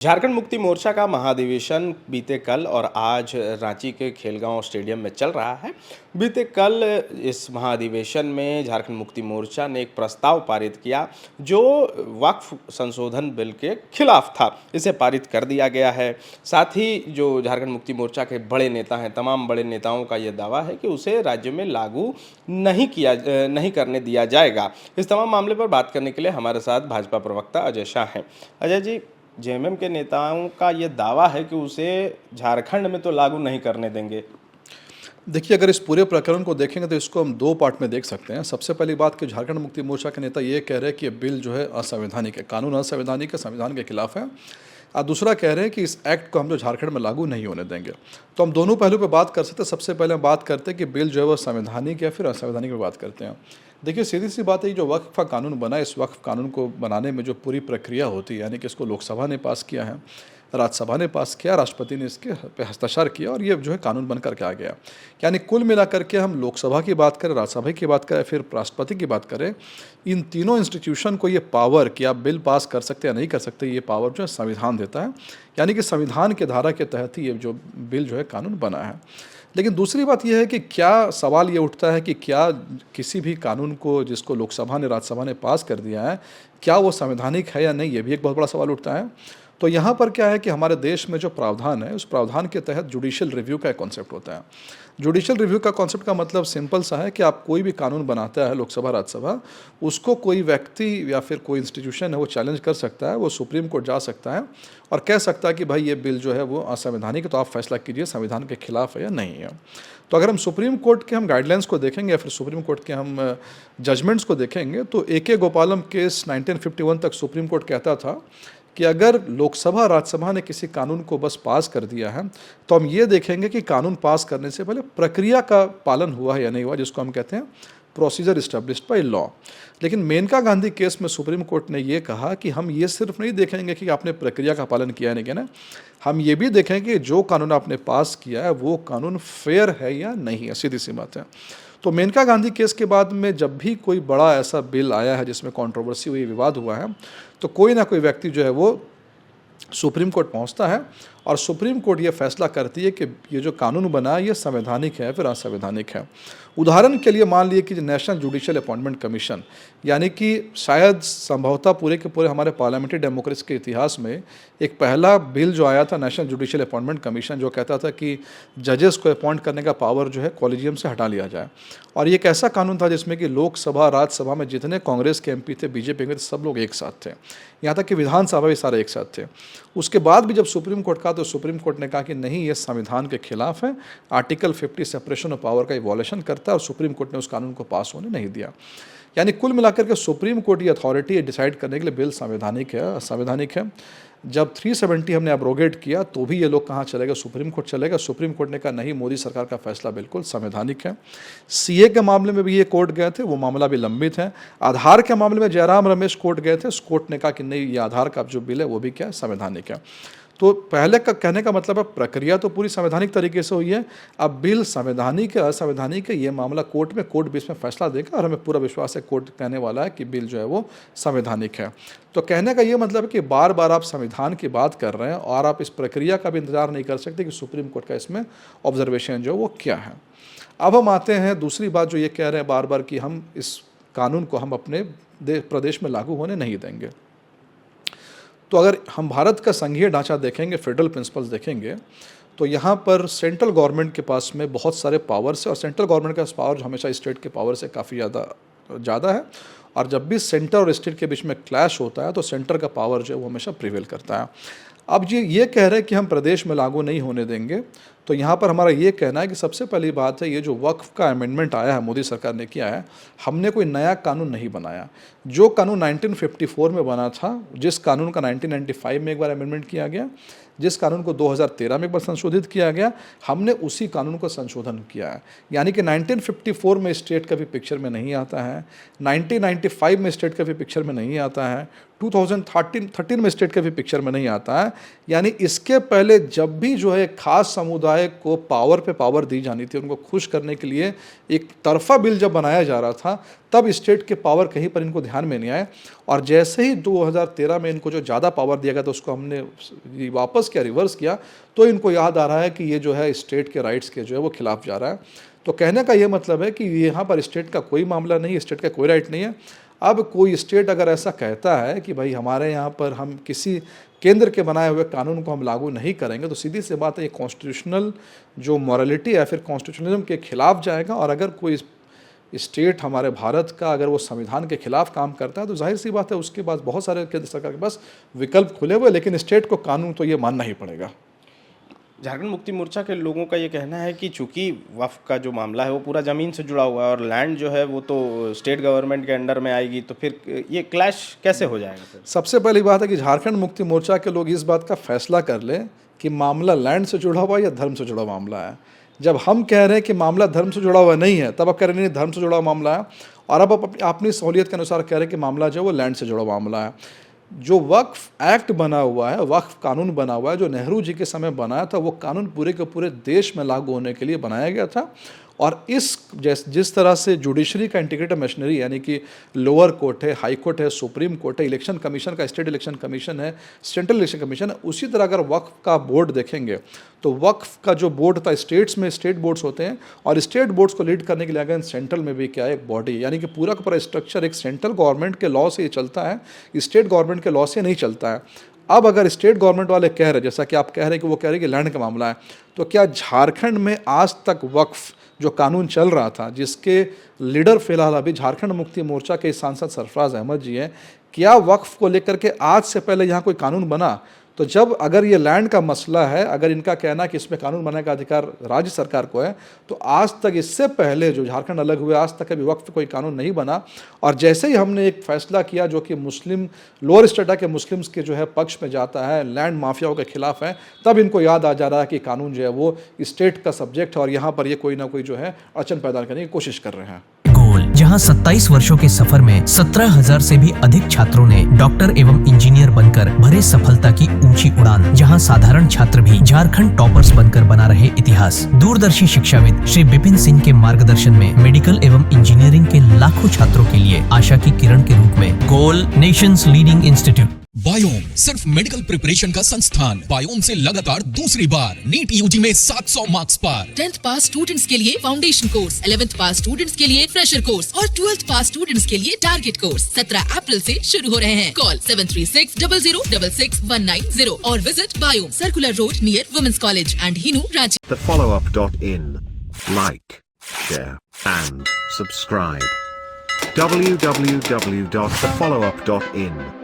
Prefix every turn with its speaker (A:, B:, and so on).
A: झारखंड मुक्ति मोर्चा का महाधिवेशन बीते कल और आज रांची के खेलगांव स्टेडियम में चल रहा है। बीते कल इस महाधिवेशन में झारखंड मुक्ति मोर्चा ने एक प्रस्ताव पारित किया जो वक्फ संशोधन बिल के खिलाफ था। इसे पारित कर दिया गया है। साथ ही जो झारखंड मुक्ति मोर्चा के बड़े नेता हैं, तमाम बड़े नेताओं का ये दावा है कि उसे राज्य में लागू नहीं करने दिया जाएगा। इस तमाम मामले पर बात करने के लिए हमारे साथ भाजपा प्रवक्ता अजय शाह हैं। अजय जी, जेएमएम के नेताओं का ये दावा है कि उसे झारखंड में तो लागू नहीं करने देंगे।
B: देखिए, अगर इस पूरे प्रकरण को देखेंगे तो इसको हम दो पार्ट में देख सकते हैं। सबसे पहली बात कि झारखंड मुक्ति मोर्चा के नेता ये कह रहे हैं कि ये बिल जो है असंवैधानिक है, कानून असंवैधानिक है, संविधान के खिलाफ है। और दूसरा कह रहे हैं कि इस एक्ट को हम जो झारखंड में लागू नहीं होने देंगे। तो हम दोनों पहलू पे बात कर सकते हैं। सबसे पहले हम बात करते हैं कि बिल जो है वो संवैधानिक या फिर असंवैधानिक में बात करते हैं। देखिए, सीधी सी बात है, जो वक्फ का कानून बना, इस वक्फ कानून को बनाने में जो पूरी प्रक्रिया होती है, यानी कि इसको लोकसभा ने पास किया है, राज्यसभा ने पास किया, राष्ट्रपति ने इसके पे हस्ताक्षर किया और ये जो है कानून बनकर के आ गया। यानी कुल मिलाकर के हम लोकसभा की बात करें, राज्यसभा की बात करें, फिर राष्ट्रपति की बात करें, इन तीनों इंस्टीट्यूशन को ये पावर कि आप बिल पास कर सकते या नहीं कर सकते, ये पावर जो है संविधान देता है। यानी कि संविधान के धारा के तहत ही ये जो बिल जो है कानून बना है। लेकिन दूसरी बात यह है कि क्या सवाल ये उठता है कि क्या किसी भी कानून को जिसको लोकसभा ने, राज्यसभा ने पास कर दिया है, क्या वो संवैधानिक है या नहीं, ये भी एक बहुत बड़ा सवाल उठता है। तो यहाँ पर क्या है कि हमारे देश में जो प्रावधान है, उस प्रावधान के तहत जुडिशियल रिव्यू का कॉन्सेप्ट होता है। जुडिशियल रिव्यू का कॉन्सेप्ट का मतलब सिंपल सा है कि आप कोई भी कानून बनाता है लोकसभा, राज्यसभा, उसको कोई व्यक्ति या फिर कोई इंस्टीट्यूशन है वो चैलेंज कर सकता है, वो सुप्रीम कोर्ट जा सकता है और कह सकता है कि भाई ये बिल जो है वो असंवैधानिक है, तो आप फैसला कीजिए संविधान के खिलाफ है या नहीं है। तो अगर हम सुप्रीम कोर्ट के हम गाइडलाइंस को देखेंगे या फिर सुप्रीम कोर्ट के हम जजमेंट्स को देखेंगे तो AK गोपालम केस 1951 तक सुप्रीम कोर्ट कहता था कि अगर लोकसभा, राज्यसभा ने किसी कानून को बस पास कर दिया है तो हम ये देखेंगे कि कानून पास करने से पहले प्रक्रिया का पालन हुआ है या नहीं हुआ, जिसको हम कहते हैं प्रोसीजर इस्टेब्लिश्ड बाय लॉ। लेकिन मेनका गांधी केस में सुप्रीम कोर्ट ने ये कहा कि हम ये सिर्फ नहीं देखेंगे कि आपने प्रक्रिया का पालन किया नहीं किया ना, हम ये भी देखेंगे कि जो कानून आपने पास किया है वो कानून फेयर है या नहीं है। सीधी सी बात है। तो मेनका गांधी केस के बाद में जब भी कोई बड़ा ऐसा बिल आया है जिसमें कंट्रोवर्सी हुई, विवाद हुआ है, तो कोई ना कोई व्यक्ति जो है वो सुप्रीम कोर्ट पहुंचता है और सुप्रीम कोर्ट ये फैसला करती है कि ये जो कानून बना है ये संवैधानिक है फिर असंवैधानिक है। उदाहरण के लिए मान लिए कि नेशनल जुडिशियल अपॉइंटमेंट कमीशन, यानी कि शायद संभवतः पूरे के पूरे हमारे पार्लियामेंट्री डेमोक्रेसी के इतिहास में एक पहला बिल जो आया था, नेशनल जुडिशियल अपॉइंटमेंट कमीशन, जो कहता था कि जजेस को अपॉइंट करने का पावर जो है कॉलेजियम से हटा लिया जाए। और ये एक ऐसा कानून था जिसमें कि लोकसभा, राज्यसभा में जितने कांग्रेस के MP थे, BJP के थे, सब लोग एक साथ थे, यहाँ तक कि विधानसभा भी सारे एक साथ थे। उसके बाद भी जब सुप्रीम कोर्ट का, तो सुप्रीम कोर्ट ने कहा कि नहीं, ये संविधान के खिलाफ है, आर्टिकल 50 सेपरेशन ऑफ पावर का वॉलेशन करता है, और सुप्रीम कोर्ट ने उस कानून को पास होने नहीं दिया। यानी कुल मिलाकर के सुप्रीम कोर्ट की अथॉरिटी है डिसाइड करने के लिए बिल संवैधानिक है, असंवैधानिक है। जब 370 हमने एब्रोगेट किया तो भी ये लोग कहाँ चले गए, सुप्रीम कोर्ट चले गए। सुप्रीम कोर्ट ने कहा नहीं, मोदी सरकार का फैसला बिल्कुल संवैधानिक है। CA के मामले में भी ये कोर्ट गए थे, वो मामला भी लंबित है। आधार के मामले में जयराम रमेश कोर्ट गए थे, उस कोर्ट ने कहा कि नहीं, ये आधार का जो बिल है वो भी क्या है, संवैधानिक है। तो पहले का कहने का मतलब है प्रक्रिया तो पूरी संवैधानिक तरीके से हुई है। अब बिल संवैधानिक है असंवैधानिक है, ये मामला कोर्ट में, कोर्ट भी इसमें फैसला देगा और हमें पूरा विश्वास है कोर्ट कहने वाला है कि बिल जो है वो संवैधानिक है। तो कहने का ये मतलब है कि बार बार आप संविधान की बात कर रहे हैं और आप इस प्रक्रिया का भी इंतजार नहीं कर सकते कि सुप्रीम कोर्ट का इसमें ऑब्जर्वेशन जो वो क्या है। अब हम आते हैं दूसरी बात जो ये कह रहे हैं बार बार कि हम इस कानून को हम अपने प्रदेश में लागू होने नहीं देंगे। तो अगर हम भारत का संघीय ढांचा देखेंगे, फेडरल प्रिंसिपल्स देखेंगे, तो यहाँ पर सेंट्रल गवर्नमेंट के पास में बहुत सारे पावर्स है और सेंट्रल गवर्नमेंट का पावर हमेशा स्टेट के पावर से काफ़ी ज़्यादा है। और जब भी सेंटर और स्टेट के बीच में क्लैश होता है तो सेंटर का पावर जो है वो हमेशा प्रिवेल करता है। अब ये कह रहे हैं कि हम प्रदेश में लागू नहीं होने देंगे, तो यहाँ पर हमारा ये कहना है कि सबसे पहली बात है, ये जो वक्फ का अमेंडमेंट आया है, मोदी सरकार ने किया है, हमने कोई नया कानून नहीं बनाया। जो कानून 1954 में बना था, जिस कानून का 1995 में एक बार अमेंडमेंट किया गया, जिस कानून को 2013 में एक बार संशोधित किया गया, हमने उसी कानून को संशोधन किया है। यानी कि 1954 में स्टेट का भी पिक्चर में नहीं आता है, 1995 में स्टेट का भी पिक्चर में नहीं आता है, 2013 में स्टेट का भी पिक्चर में नहीं आता है। यानी इसके पहले जब भी जो है खास समुदाय समुदाय को पावर पे पावर दी जानी थी, उनको खुश करने के लिए एक तरफा बिल जब बनाया जा रहा था, तब स्टेट के पावर कहीं पर इनको ध्यान में नहीं आए। और जैसे ही 2013 में इनको जो ज़्यादा पावर दिया गया था उसको हमने वापस किया, रिवर्स किया, तो इनको याद आ रहा है कि ये जो है स्टेट के राइट्स के जो है वो खिलाफ जा रहा है। तो कहने का ये मतलब है कि यहाँ पर स्टेट का कोई मामला नहीं है, स्टेट का कोई राइट नहीं है। अब कोई स्टेट अगर ऐसा कहता है कि भाई हमारे यहाँ पर हम किसी केंद्र के बनाए हुए कानून को हम लागू नहीं करेंगे, तो सीधी सी बात है ये कॉन्स्टिट्यूशनल जो मॉरलिटी है फिर कॉन्स्टिट्यूशनलिज्म के खिलाफ जाएगा। और अगर कोई स्टेट हमारे भारत का अगर वो संविधान के खिलाफ काम करता है तो जाहिर सी बात है उसके पास बहुत सारे केंद्र सरकार के पास विकल्प खुले हुए, लेकिन स्टेट को कानून तो ये मानना ही पड़ेगा।
A: झारखंड मुक्ति मोर्चा के लोगों का ये कहना है कि चूंकि वक्फ का जो मामला है वो पूरा ज़मीन से जुड़ा हुआ है और लैंड जो है वो तो स्टेट गवर्नमेंट के अंडर में आएगी, तो फिर ये क्लैश कैसे हो जाएगा? फिर
B: सबसे पहली बात है कि झारखंड मुक्ति मोर्चा के लोग इस बात का फैसला कर ले कि मामला लैंड से जुड़ा हुआ या धर्म से जुड़ा मामला है। जब हम कह रहे हैं कि मामला धर्म से जुड़ा हुआ नहीं है, तब आप कह रहे हैं धर्म से जुड़ा हुआ मामला है, और अब आप अपनी सहूलियत के अनुसार कह रहे हैं कि मामला जो है वो लैंड से जुड़ा हुआ मामला है। जो वक्फ एक्ट बना हुआ है, वक्फ कानून बना हुआ है, जो नेहरू जी के समय बनाया था, वो कानून पूरे के पूरे देश में लागू होने के लिए बनाया गया था। और जिस तरह से जुडिशरी का इंटीग्रेटेड मशीनरी यानी कि लोअर कोर्ट है, हाई कोर्ट है, सुप्रीम कोर्ट है, इलेक्शन कमीशन का स्टेट इलेक्शन कमीशन है, सेंट्रल इलेक्शन कमीशन है, उसी तरह अगर वक्फ का बोर्ड देखेंगे तो वक्फ का जो बोर्ड था, स्टेट्स में स्टेट बोर्ड्स होते हैं, और स्टेट बोर्ड्स को लीड करने के लिए अगर सेंट्रल में भी क्या है एक बॉडी, यानी कि पूरा का पूरा स्ट्रक्चर एक सेंट्रल गवर्नमेंट के लॉ से ये चलता है, स्टेट गवर्नमेंट के लॉ से नहीं चलता है। अब अगर स्टेट गवर्नमेंट वाले कह रहे, जैसा कि आप कह रहे हैं कि वो कह रहे हैं कि लैंड का मामला है, तो क्या झारखंड में आज तक वक्फ जो कानून चल रहा था, जिसके लीडर फिलहाल अभी झारखंड मुक्ति मोर्चा के सांसद सरफराज अहमद जी हैं, क्या वक्फ को लेकर के आज से पहले यहाँ कोई कानून बना? तो जब अगर ये लैंड का मसला है, अगर इनका कहना कि इसमें कानून बनाने का अधिकार राज्य सरकार को है, तो आज तक इससे पहले जो झारखंड अलग हुए आज तक कभी वक्फ पे कोई कानून नहीं बना। और जैसे ही हमने एक फैसला किया जो कि मुस्लिम लोअर स्टेटा के मुस्लिम्स के जो है पक्ष में जाता है, लैंड माफियाओं के खिलाफ है, तब इनको याद आ जा रहा है कि कानून जो है वो स्टेट का सब्जेक्ट है और यहाँ पर ये कोई ना कोई जो है अड़चन पैदा करने की कोशिश कर रहे हैं।
C: जहां 27 वर्षों के सफर में 17,000 से भी अधिक छात्रों ने डॉक्टर एवं इंजीनियर बनकर भरे सफलता की ऊंची उड़ान, जहां साधारण छात्र भी झारखंड टॉपर्स बनकर बना रहे इतिहास। दूरदर्शी शिक्षाविद श्री विपिन सिंह के मार्गदर्शन में मेडिकल एवं इंजीनियरिंग के लाखों छात्रों के लिए आशा की किरण के रूप में गोल नेशंस लीडिंग इंस्टीट्यूट।
D: बायोम सिर्फ मेडिकल प्रिपरेशन का संस्थान। बायोम से लगातार दूसरी बार नीट यूजी में 700 मार्क्स पार।
E: 10th पास स्टूडेंट्स के लिए फाउंडेशन कोर्स, 11th पास स्टूडेंट्स के लिए फ्रेशर कोर्स और 12th पास स्टूडेंट्स के लिए टारगेट कोर्स 17 अप्रैल से शुरू हो रहे हैं। कॉल 7360066190 और visit Biome, circular road near women's college and Hinoo, Ranchi.
F: thefollowup.in. Like, share and subscribe. www.thefollowup.in